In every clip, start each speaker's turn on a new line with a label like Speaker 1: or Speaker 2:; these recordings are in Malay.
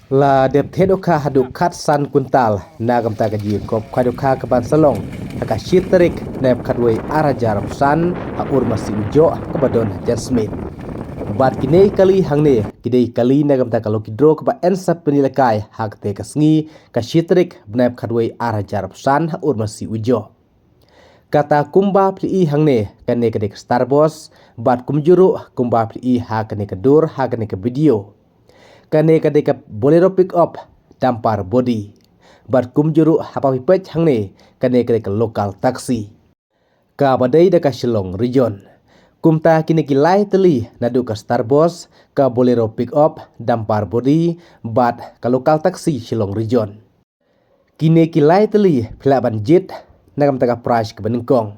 Speaker 1: La dep tedoka haduk kat san kuntal nagam tagaji kop kadoka keban salong haka shiterik nep kadwei arajar san ha urmasi ujo kebadon Jasmine. Bat kini kali hangne kidei kali nagam takalo kidro keba ensap penilakai hak te kasngi ka shiterik nep kadwei arajar san ha urmasi ujo. Kata kumba pli hangne kane kadek Starbos bat kumjuru kumba pli ha kane kadur ha kane ke video. Kane kadek bolero pick up dampar body. Bat kumjuru hapa pipech hangne kane kadek lokal taksi. Ka badai deka Shillong region. Kumta kini kilai teli nadu ka Starbos ka bolero pick up dampar body bat ka lokal taksi Shillong region. Kini kilai teli pila ban jet nagam taga price ke benengkong.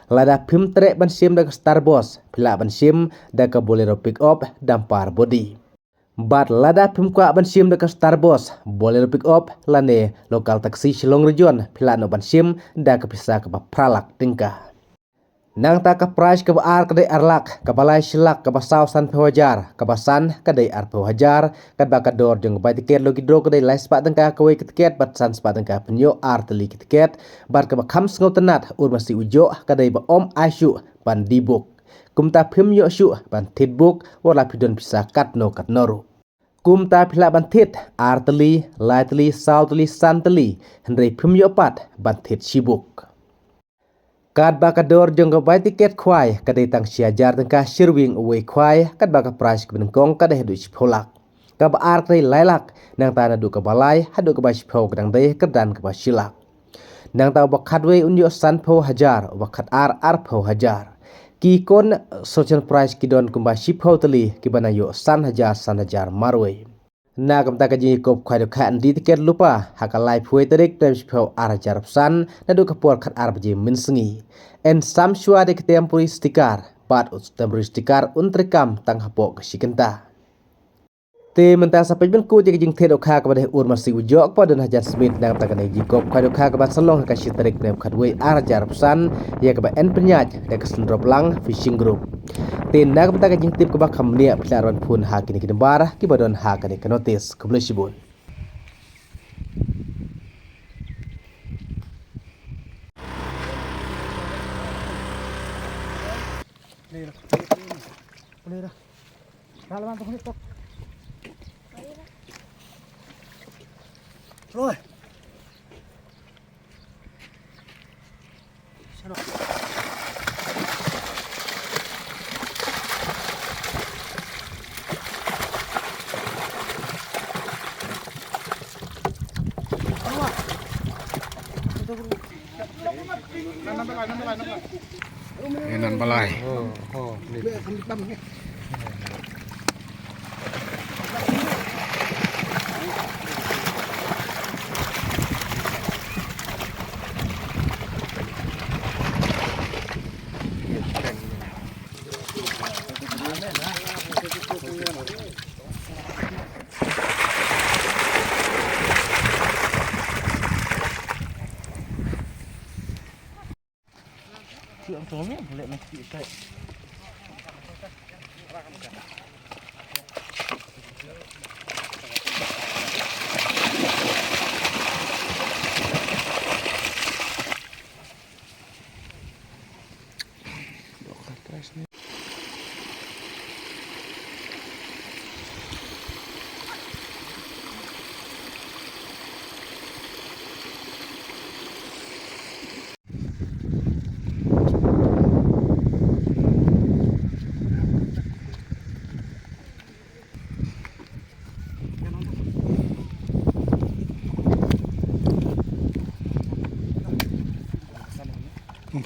Speaker 1: Lada pim trek ban sim daga Starbos pila ban sim daga bolero pick up dampar body. Bat lada pim kwa ban sim daga Starbos bolero pick up lane lokal taksi Shillong region pila no ban sim daga pisa ke pralak tingkah. Nang taka price ke ar kadai arlak ke balai silak ke basau san pewajar ke basan kadai ar pewajar kad bakador jeng bai tiket logi dro kadai lai sepat tengka kawai tiket bat san sepat tengka penyo ar teli tiket bar ke bakam sengau tenat ur masih ujo kadai ba om aisyu ban dibuk kumta pim yo syu ban titbuk wala pidon pisah kat noru kumta pila ban tit ar teli lai teli sau teli san teli hendrei pim yo pat ban tit sibuk. Kad bakador jengga bai tiket kwai kadai tang siajar tengkah sirwing uwe kwai kad baka price kebenengkong kadai hadu sipolak. Ka ba ar kadai lailak nang ta nadu ke balai hadu ke bai sipau kadang dai kedan ke bai silak. Nang ta bakadwe unyo san pau hajar bakat ar pau hajar. Ki kon social price kidon kumba sipau teli kibana yo san hajar marwe. Nagam takaji kop khaido khan di tiket lupa hakalai phuai tarik tem sipau arajar san nadu kapor khat arbaji minsengi en samshua de temporary sticker bat temporary sticker untrekam tang hapo kesikenta te menta sampai benku je jing thedo kha ka bade ur masi ujo pa dan hajar smith nagam takane ji kop khaido kha ka bat salong ka shi tarik nem khatwei arajar san ya ka ba en penyaj de kesendrop lang fishing group te nagam taka jing tip ka ba khamnia pilaron phun ha kini kidembar ki badon ha kani ka notice kublesibun
Speaker 2: Boleh dah. Dah lawan tu tok. Rồi. Sana.
Speaker 3: Nan balai.
Speaker 2: Chuyện trốn lệ này chị cậy.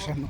Speaker 3: Sana.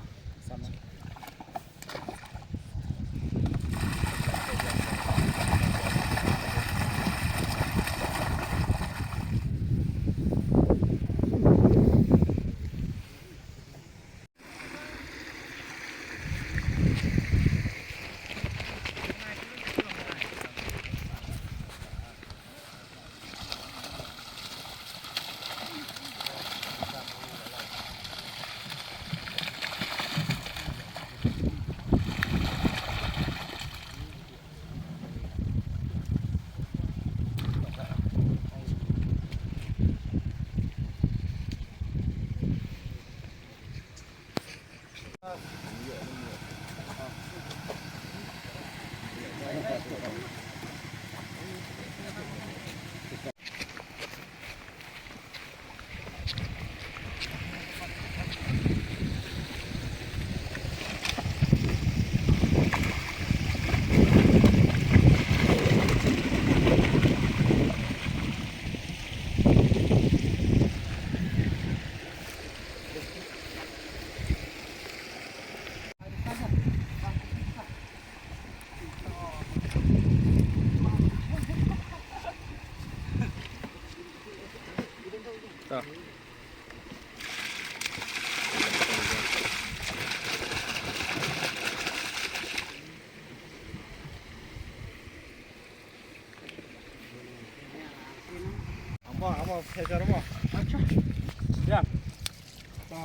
Speaker 2: Ama pegar mo. Acha. Yan. Ta.